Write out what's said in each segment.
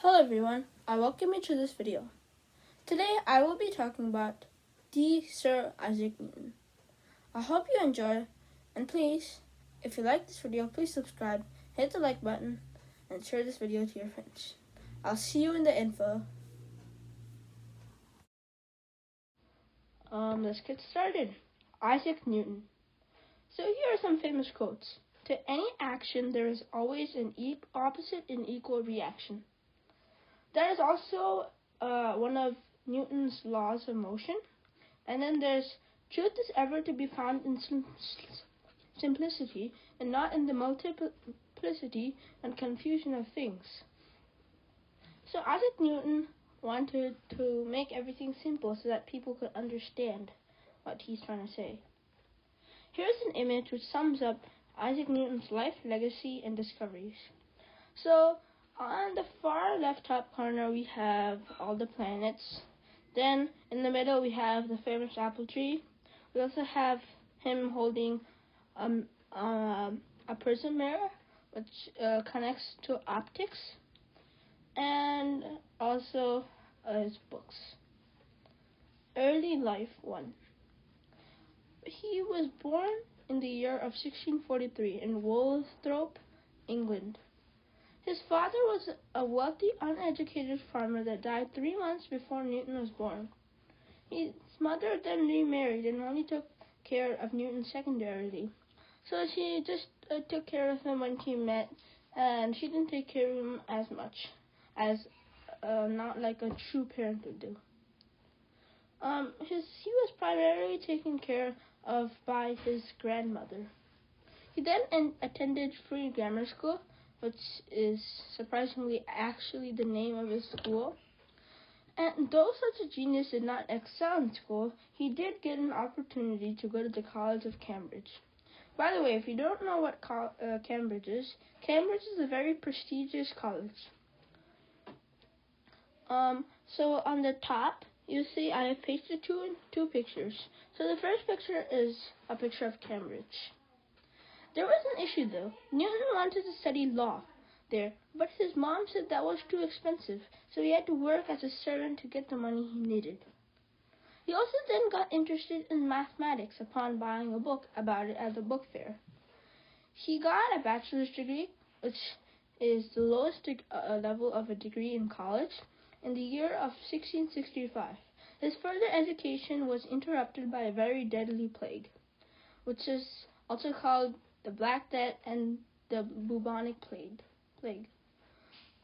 Hello everyone, I welcome you to this video. Today I will be talking about the Sir Isaac Newton. I hope you enjoy, and please, if you like this video, please subscribe, hit the like button, and share this video to your friends. I'll see you in the info. Let's get started. Isaac Newton. So here are some famous quotes. To any action there is always an opposite and equal reaction. That is also one of Newton's laws of motion. And then there's truth is ever to be found in simplicity and not in the multiplicity and confusion of things. So Isaac Newton wanted to make everything simple so that people could understand what he's trying to say. Here's an image which sums up Isaac Newton's life, legacy, and discoveries. So on the far left top corner we have all the planets. Then in the middle we have the famous apple tree. We also have him holding a prism mirror which connects to optics, and also his books. Early life 1. He was born in the year of 1643 in Woolsthorpe, England. His father was a wealthy, uneducated farmer that died 3 months before Newton was born. His mother then remarried and only took care of Newton secondarily. So she just took care of him when she met, and she didn't take care of him as much as not like a true parent would do. He was primarily taken care of by his grandmother. He then attended Free Grammar School, which is surprisingly actually the name of his school. And though such a genius did not excel in school, he did get an opportunity to go to the College of Cambridge. By the way, if you don't know what Cambridge is a very prestigious college. So on the top, you see I have pasted two pictures. So the first picture is a picture of Cambridge. There was an issue though. Newton wanted to study law there, but his mom said that was too expensive, so he had to work as a servant to get the money he needed. He also then got interested in mathematics upon buying a book about it at the book fair. He got a bachelor's degree, which is the lowest level of a degree in college, in the year of 1665. His further education was interrupted by a very deadly plague, which is also called the Black Death and the bubonic plague.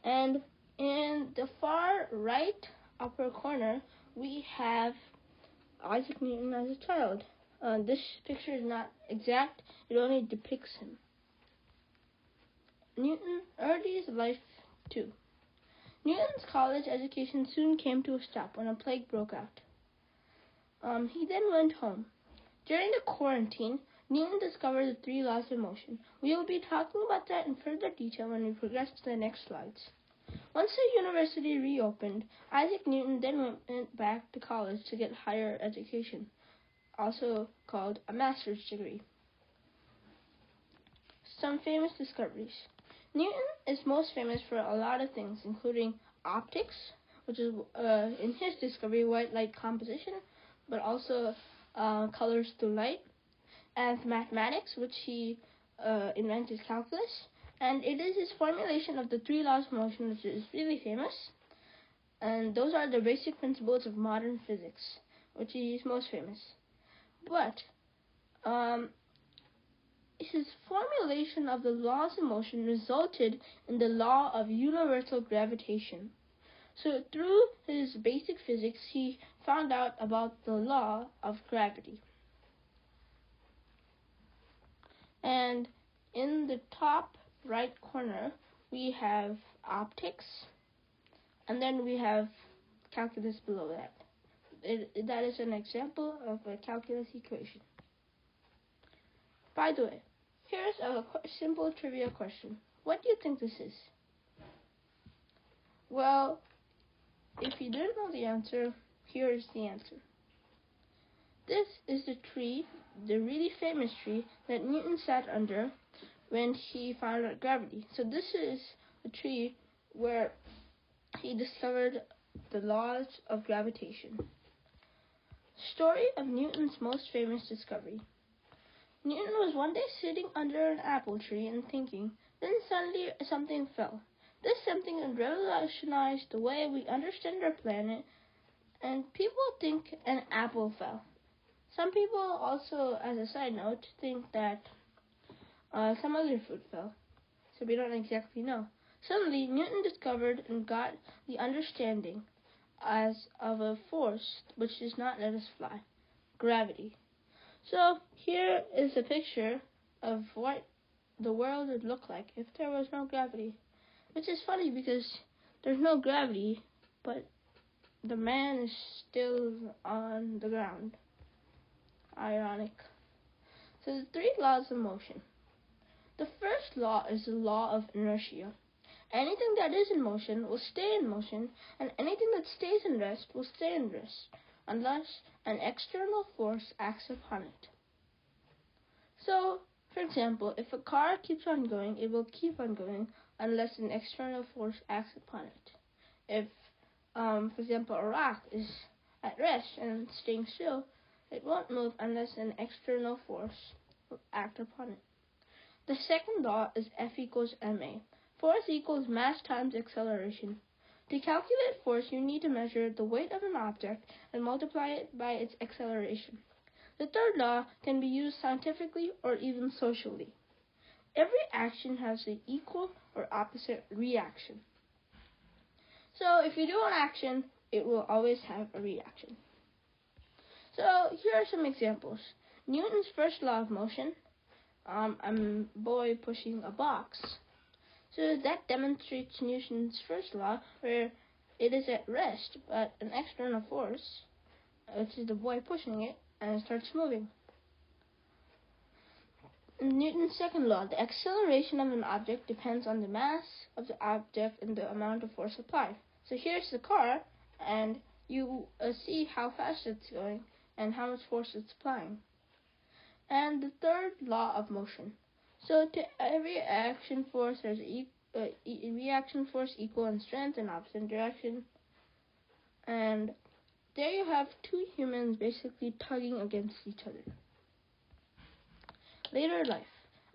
And in the far right upper corner, we have Isaac Newton as a child. This picture is not exact, it only depicts him. Newton early life 2. Newton's college education soon came to a stop when a plague broke out. He then went home. During the quarantine, Newton discovered the 3 laws of motion. We will be talking about that in further detail when we progress to the next slides. Once the university reopened, Isaac Newton then went back to college to get higher education, also called a master's degree. Some famous discoveries. Newton is most famous for a lot of things, including optics, which is in his discovery white light composition, but also colors through light, and mathematics, which he invented calculus, and it is his formulation of the 3 laws of motion which is really famous, and those are the basic principles of modern physics, which he is most famous. But his formulation of the laws of motion resulted in the law of universal gravitation. So through his basic physics, he found out about the law of gravity. And in the top right corner, we have optics, and then we have calculus below that. That is an example of a calculus equation. By the way, here's a simple trivia question. What do you think this is? Well, if you didn't know the answer, here is the answer. This is the tree, the really famous tree that Newton sat under when he found out gravity. So this is a tree where he discovered the laws of gravitation. Story of Newton's most famous discovery. Newton was one day sitting under an apple tree and thinking. Then suddenly something fell. This something revolutionized the way we understand our planet, and people think an apple fell. Some people also, as a side note, think that some other fruit fell, so we don't exactly know. Suddenly, Newton discovered and got the understanding as of a force which does not let us fly, gravity. So here is a picture of what the world would look like if there was no gravity, which is funny because there's no gravity, but the man is still on the ground. Ironic. So the 3 laws of motion. The first law is the law of inertia. Anything that is in motion will stay in motion, and anything that stays in rest will stay in rest, unless an external force acts upon it. So, for example, if a car keeps on going, it will keep on going unless an external force acts upon it. If, for example, a rock is at rest and staying still, it won't move unless an external force will act upon it. The second law is F equals ma. Force equals mass times acceleration. To calculate force, you need to measure the weight of an object and multiply it by its acceleration. The third law can be used scientifically or even socially. Every action has an equal or opposite reaction. So if you do an action, it will always have a reaction. So here are some examples. Newton's first law of motion, a boy pushing a box. So that demonstrates Newton's first law, where it is at rest, but an external force, which is the boy pushing it, and it starts moving. Newton's second law, the acceleration of an object depends on the mass of the object and the amount of force applied. So here's the car, and you see how fast it's going and how much force it's applying. And the third law of motion. So to every action force, there's a reaction force equal in strength and opposite direction. And there you have 2 humans basically tugging against each other. Later life.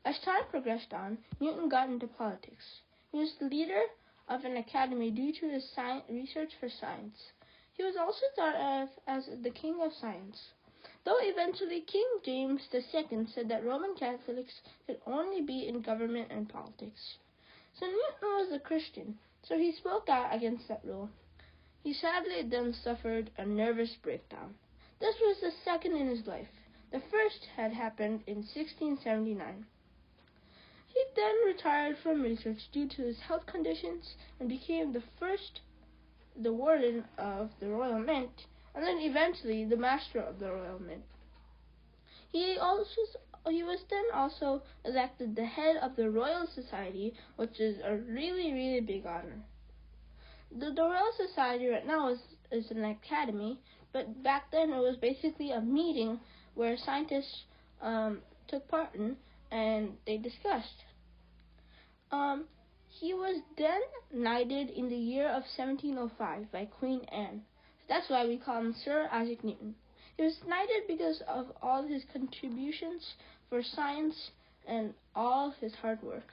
As time progressed on, Newton got into politics. He was the leader of an academy due to his research for science. He was also thought of as the king of science, though eventually King James II said that Roman Catholics could only be in government and politics. So Newton was a Christian, so he spoke out against that rule. He sadly then suffered a nervous breakdown. This was the second in his life. The first had happened in 1679. He then retired from research due to his health conditions and became the warden of the Royal Mint, and then eventually the master of the Royal Mint. He was then also elected the head of the Royal Society, which is a really, really big honor. The Royal Society right now is an academy, but back then it was basically a meeting where scientists took part in and they discussed. He was then knighted in the year of 1705 by Queen Anne. That's why we call him Sir Isaac Newton. He was knighted because of all his contributions for science and all his hard work.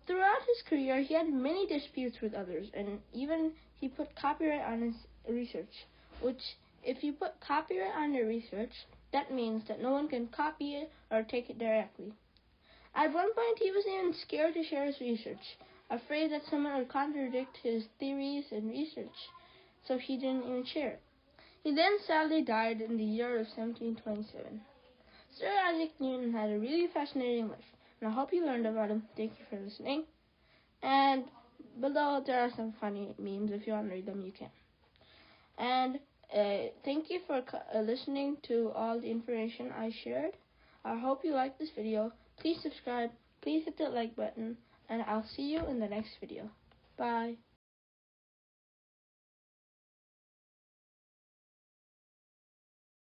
Throughout his career, he had many disputes with others, and even he put copyright on his research, which, if you put copyright on your research, that means that no one can copy it or take it directly. At one point, he was even scared to share his research, afraid that someone would contradict his theories and research, so he didn't even share it. He then sadly died in the year of 1727. Sir Isaac Newton had a really fascinating life, and I hope you learned about him. Thank you for listening. And below there are some funny memes. If you want to read them, you can. And thank you for listening to all the information I shared. I hope you liked this video. Please subscribe. Please hit that like button. And I'll see you in the next video. Bye.